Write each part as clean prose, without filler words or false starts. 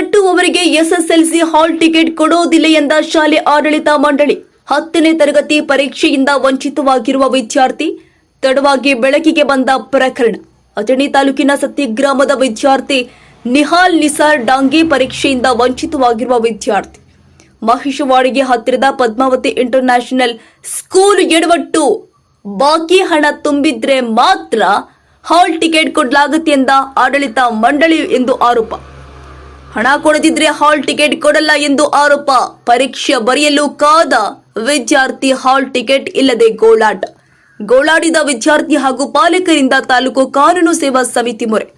ಕಟ್ಟುವವರಿಗೆ SSLC hall ticket ಕೊಡೋದಿಲ್ಲ ಎಂದ ಶಾಲೆ ಆಡಳಿತ ಮಂಡಳಿ. 10ನೇ ತರಗತಿ ಪರೀಕ್ಷೆಯಿಂದ ವಂಚಿತವಾಗಿರುವ ವಿದ್ಯಾರ್ಥಿ ತಡವಾಗಿ ಬೆಳಕಿಗೆ ಬಂದ ಪ್ರಕರಣ. ಅಥಣಿ ತಾಲೂಕಿನ ಸತ್ಯಗ್ರಾಮದ ವಿದ್ಯಾರ್ಥಿ ನಿಹಾಲ್ ನಿಸಾರ್ ಡಾಂಗೆ ಪರೀಕ್ಷೆಯಿಂದ ವಂಚಿತವಾಗಿರುವ ವಿದ್ಯಾರ್ಥಿ. ಮಹೇಶವಾಡಿಗೆ ಹತ್ತಿರದ ಪದ್ಮಾವತಿ ಇಂಟರ್ನ್ಯಾಷನಲ್ ಸ್ಕೂಲ್ ಎಡವಟ್ಟು ಬಾಕಿ ಹಣ ತುಂಬಿದ್ರೆ ಮಾತ್ರ ಹಾಲ್ ಟಿಕೆಟ್ ಕೊಡಲಾಗುತ್ತೆ ಎಂದ ಆಡಳಿತ ಮಂಡಳಿ ಎಂದು ಆರೋಪ. ಹಣ ಕೊಡದಿದ್ರೆ ಹಾಲ್ ಟಿಕೆಟ್ ಕೊಡಲ್ಲ ಎಂದು ಆರೋಪ. ಪರೀಕ್ಷೆ ಬರೆಯಲು ಕಾದ ವಿದ್ಯಾರ್ಥಿ ಹಾಲ್ ಟಿಕೆಟ್ ಇಲ್ಲದೆ ಗೋಳಾಡಿದ ವಿದ್ಯಾರ್ಥಿ ಹಾಗೂ ಪಾಲಕರಿಂದ ತಾಲೂಕು ಕಾನೂನು ಸೇವಾ ಸಮಿತಿ ಮೊರೆ.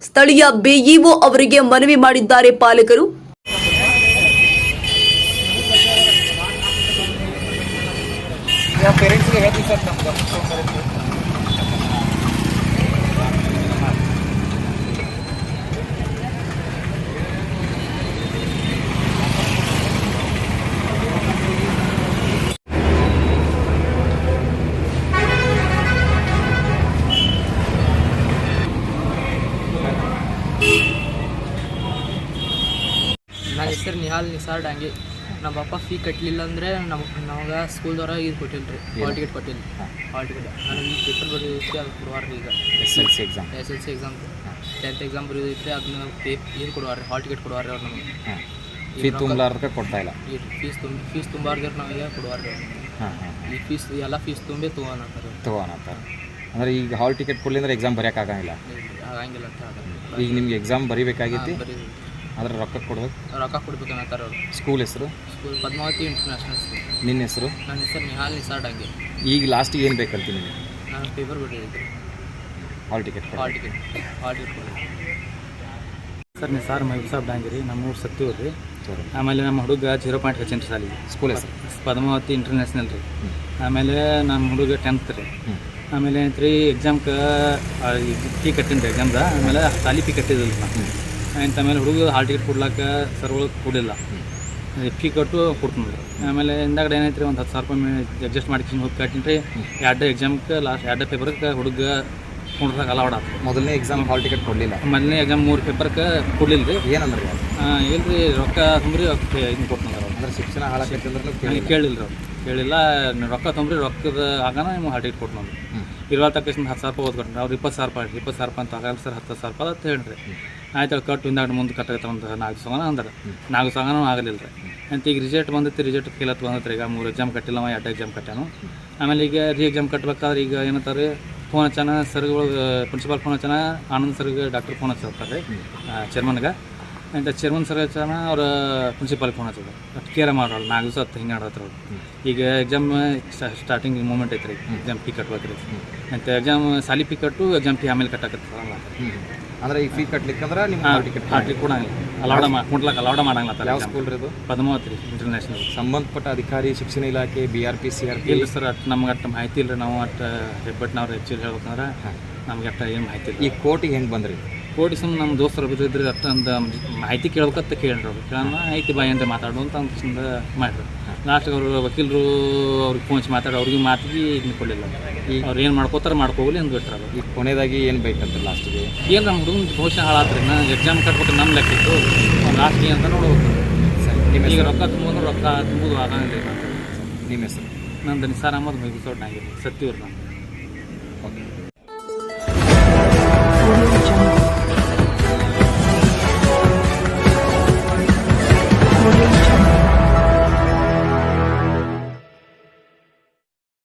ಸ್ಥಳೀಯ ಬಿಇಒ ಅವರಿಗೆ ಮನವಿ ಮಾಡಿದ್ದಾರೆ ಪಾಲಕರು. ನನ್ನ ಹೆಸರು ನಿಹಾಲ್ ನಿಸಾರ್ ಡಾಂಗೆ. ನಮ್ಮ ಅಪ್ಪ ಫೀ ಕಟ್ಟಲಿಲ್ಲ ಅಂದರೆ ನಮಗೆ ಸ್ಕೂಲ್ದವ್ರ ಇದು ಕೊಟ್ಟಿಲ್ಲ ರೀ, ಹಾಲ್ ಟಿಕೆಟ್ ಕೊಟ್ಟಿಲ್ಲ. ಹಾಲ್ ಟಿಕೆಟ್ ನಾನು ಈಗ ಪೇಪರ್ ಬರೆಯೋದೈತಿ ಅದು ಕೊಡುವಾರ ಈಗ S L C exam 10th exam ಬರೆಯೋದೈತಿ ಅದನ್ನ ಏನು ಕೊಡುವಾರ ಹಾಲ್ ಟಿಕೆಟ್ ಕೊಡುವಾರ ಅವ್ರು ನಮಗೆ. ಫೀಸ್ ತುಂಬಲಾರ್ದಕ್ಕೆ ಕೊಡ್ತಾ ಇಲ್ಲ. ಫೀಸ್ ತುಂಬಾರ್ದ್ರ ನಮಗೆ ಕೊಡುವಾರ ಈ ಫೀಸ್ ಎಲ್ಲ ಫೀಸ್ ತುಂಬಿ ತೊಗೊಳತ್ತಾರೆ. ಅಂದರೆ ಈಗ ಹಾಲ್ ಟಿಕೆಟ್ ಕೊಡಲಿ ಅಂದ್ರೆ ಎಕ್ಸಾಮ್ ಬರೆಯೋಕ್ಕಾಗಂಗಿಲ್ಲ ಅಂತ ಈಗ ನಿಮ್ಗೆ ಎಕ್ಸಾಮ್ ಬರೀಬೇಕಾಗಿತ್ತು, ಆದರೆ ರೊಕ್ಕ ಕೊಡ್ಬೇಕು ಅನ್ನತ್ತಾರ ಅವರು. ಸ್ಕೂಲ್ ಹೆಸರು ಪದ್ಮಾವತಿ ಇಂಟರ್ನ್ಯಾಷನಲ್ ಸ್ಕೂಲ್. ನಿನ್ನ ಹೆಸರು? ನನ್ನ ಹೆಸರು ನಿಹಾಲ್ ನಿಸಾರ್ ಡಾಂಗೆ. ಈಗ ಲಾಸ್ಟಿಗೆ ಏನು ಬೇಕಂತ ನಿಮಗೆ? ನಾನು ಪೇಪರ್ ಬರೆದಿದ್ದೆ ಹಾಲ್ ಟಿಕೆಟ್ ಕೊಡೋದು. ಸರ್ ನಿಸಾರ್ ಮೈಬೂಸಾಬ್ ಡಾಂಗೆ ರೀ, ನಮ್ಮೂರು ಸತ್ತಿವ್ರು ರೀ. ಆಮೇಲೆ ನಮ್ಮ ಹುಡುಗ 0 ಹೆಚ್ಚಿನ ಸಾಲಿಗೆ ಸ್ಕೂಲ್ ಹೆಸರು ಪದ್ಮಾವತಿ ಇಂಟರ್ನ್ಯಾಷನಲ್ ರೀ. ಆಮೇಲೆ ನಮ್ಮ ಹುಡುಗ 10th ರೀ. ಆಮೇಲೆ ಏನೈತೆ ರೀ ಎಕ್ಸಾಮ್ಗೆ ಫೀ ಕಟ್ಟಿನಿ ರೀ ಎಕ್ಸಾಮ್ದ. ಆಮೇಲೆ ಸಾಲಿ ಫೀ ಕಟ್ಟಿದ್ದಿಲ್ಲ ನಾನು. ಆಯ್ತು ಆಮೇಲೆ ಹುಡುಗ ಹಾಲ್ ಟಿಕೆಟ್ ಕೊಡ್ಲಾಕ ಸರ್ಗಳು ಕೊಡಿಲ್ಲ, ಫೀ ಕೊಟ್ಟು ಕೊಡ್ತೀನಿ ರೀ. ಆಮೇಲೆ ಹಿಂದಾಗಡೆ ಏನೈತೆ ರೀ ಒಂದು 10,000 ರೂಪಾಯಿ ಅಡ್ಜಸ್ಟ್ ಮಾಡ್ಕೊಂಡು ಹೋಗಿ ಕಟ್ಟಿನಿ ರೀ. 2 ಎಕ್ಸಾಮ್ಗೆ ಲಾಸ್ಟ್ 2 ಪೇಪರ್ಗೆ ಹುಡುಗ ಕುಂಡ್ರಾಗ ಅಲೌಡ್ ಆಗ್ತದೆ. ಮೊದಲನೇ ಎಕ್ಸಾಮ್ ಹಾಲ್ ಟಿಕೆಟ್ ಕೊಡಲಿಲ್ಲ. ಮೊದಲನೇ ಎಕ್ಸಾಮ್ 3 ಪೇಪರ್ಗೆ ಕೊಡಲಿಲ್ಲ ರೀ. ಏನಂದ್ರೆ ಇಲ್ರಿ ರೊಕ್ಕ ತುಂಬ್ರಿ ಇದನ್ನ ಕೊಡ್ತಾರೆ ಅವ್ರು. ಅಂದ್ರೆ ಶಿಕ್ಷಣ ಹಾಳಾಕೈತೆ ಅಂದ್ರೆ ಕೇಳಿಲ್ಲ ರೀ ಅವ್ರು. ಕೇಳಿಲ್ಲ, ರೊಕ್ಕ ತುಂಬ್ರಿ ರೊಕ್ಕದ ಆಗಾನ ನಿಮ್ಗೆ ಹಾಲ್ ಟಿಕೆಟ್ ಕೊಟ್ಟು ನೋಡಿ 20 ತಕ್ಷಣ 10,000 ರೂಪಾಯಿ ಓದ್ಕೊಂಡ್ರಿ. ಅವ್ರು 20,000 ರೂಪಾಯಿ ಅಂತ ಆಗಲ್ಲ ಸರ್, 10,000 ರೂಪಾಯಿ ಅಂತ ಹೇಳ್ರಿ. ಆಯ್ತು ಕಟ್ಟು ಹಿಂದಾಗಿ ಮುಂದೆ ಕಟ್ಟಾಗತ್ತೆ ಒಂದು 4 ಸಾವಿರ ಅಂದ್ರೆ 4 ಸಾವಿರ ಆಗಲಿಲ್ಲ ರೀ. ಅಂತ ಈಗ ರಿಸಲ್ಟ್ ಬಂದೈತಿ, ರಿಸಲ್ಟ್ ಫೇಲ್ ಬಂದೈತೆ ರೀ. ಈಗ 3 ಎಕ್ಸಾಮ್ ಕಟ್ಟಿಲ್ಲ, 2 ಎಕ್ಸಾಮ್ ಕಟ್ಟಾನು. ಆಮೇಲೆ ಈಗ ಎಕ್ಸಾಮ್ ಕಟ್ಟಬೇಕಾದ್ರೆ ಈಗ ಏನಂತಾರೆ ಫೋನ್ ಹಚ್ಚಾನ ಸರ್ಗಳು, ಪ್ರಿನ್ಸಿಪಾಲ್ ಫೋನ್ ಹಚ್ಚಾನ, ಆನಂದ್ ಸರ್ಗೆ ಡಾಕ್ಟರ್ ಫೋನ್ ಹಚ್ಚಿರ್ತಾರೆ ಚೇರ್ಮನ್ಗೆ. ಅಂತ ಚೇರ್ಮನ್ ಸರ್ ಹಚ್ಚಾನ ಅವ್ರ ಪ್ರಿನ್ಸಿಪಾಲ್ ಫೋನ್ ಹಚ್ಚೋದು ಅಷ್ಟು ಕೇರ ಮಾಡೋಲ್ಲ. 4 ದಿವಸ ಹಿಂಗೆ ಆಡತ್ರ ಅವ್ರು. ಈಗ ಎಕ್ಸಾಮ್ ಸ್ಟಾರ್ಟಿಂಗ್ ಮೂಮೆಂಟ್ ಐತೆ ರೀ, ಎಕ್ಸಾಮ್ ಫೀ ಕಟ್ಬೇಕು ರೀ. ಅಂತ ಎಕ್ಸಾಮ್ ಸಾಲಿ ಫೀ ಕಟ್ಟು ಎಕ್ಸಾಮ್ ಫೀ ಆಮೇಲೆ ಕಟ್ಟಾಕತ್ತಲ್ಲ. ಅಂದ್ರೆ ಈ ಫೀ ಕಟ್ಲಿಕ್ಕಂದ್ರೆ ನಿಮ್ಮ ಹಾಲ್ ಟಿಕೆಟ್ ಕೊಡಂಗಿಲ್ಲ, ಅಲೌಡ ಮಾಡಂಗಿಲ್ಲ. ಯಾವ ಸ್ಕೂಲ್ ರೀ ಅದು? ಪದ್ಮಾವತಿ ರೀ ಇಂಟರ್ನ್ಯಾಷನಲ್. ಸಂಬಂಧಪಟ್ಟ ಅಧಿಕಾರಿ, ಶಿಕ್ಷಣ ಇಲಾಖೆ, BRP CRP ಇಲ್ಲ ಸರ್, ಅಷ್ಟು ನಮ್ಗೆ ಅಷ್ಟು ಮಾಹಿತಿ ಇಲ್ಲ ರೀ. ನಾವು ಅಷ್ಟು ಹೆಬ್ಬಟ್ಟಿನವ್ರು ಹೆಚ್ಚು ಹೇಳ್ಬೇಕಂದ್ರೆ ನಮ್ಗೆ ಅಷ್ಟು ಏನು ಮಾಹಿತಿ ಇಲ್ಲ. ಈ ಕೋರ್ಟಿಗೆ ಹೆಂಗೆ ಬಂದ್ರಿ? ಕೋಟಿ ಸುಮ್ಮನೆ ನಮ್ಮ ದೋಸ್ತರು ಬಿದ್ದಿದ್ರಿ ಅಷ್ಟೊಂದು ಮಾಹಿತಿ ಕೇಳ್ಬೇಕಂತ ಕೇಳ್ರಿ ಅವ್ರು. ಕೇಳೋಣ ಐತಿ ಬಾಯಿ ಅಂತ ಮಾತಾಡು ಅಂತ ಅಂದ್ರಿಂದ ಮಾಡಿರಿ. ಲಾಸ್ಟಿಗೆ ಅವರು ವಕೀಲರು ಅವ್ರಿಗೆ ಫೋನ್ ಮಾತಾಡಿ ಅವ್ರಿಗೆ ಮಾತಿಗೆ ಇದನ್ನ ಕೊಡಲಿಲ್ಲ. ಈಗ ಅವ್ರು ಏನು ಮಾಡ್ಕೋತಾರೆ ಮಾಡ್ಕೋಲಿ ಅಂತ ಬಿಟ್ರೆ. ಈಗ ಕೊನೆಯದಾಗಿ ಏನು ಬೇಕಂತ ಲಾಸ್ಟಿಗೆ? ಏನು ನಮ್ಮ ಹುಡುಗನ ಭವಿಷ್ಯ ಹಾಳಾತ್ರಿ. ನಾನು ಎಕ್ಸಾಮ್ ಕಟ್ಬೇಕು ನಮ್ಮ ಲೆಕ್ಕಿತ್ತು, ಲಾಸ್ಟಿಗೆ ಅಂತ ನೋಡ್ಬೇಕು. ಈಗ ರೊಕ್ಕ ತುಂಬೋದು ರೊಕ್ಕ ತುಂಬೋದು ಆಗಂಗಿಲ್ಲ. ನಿಮ್ಮ ಹೆಸರು? ನಂದು ನಿಸಾರ್ ಅಹಮದ್ ಮೈಬೂಸಾಬ್ ಡಾಂಗೆ, ಸತ್ತಿವ್ರು ನಾನು. ಓಕೆ.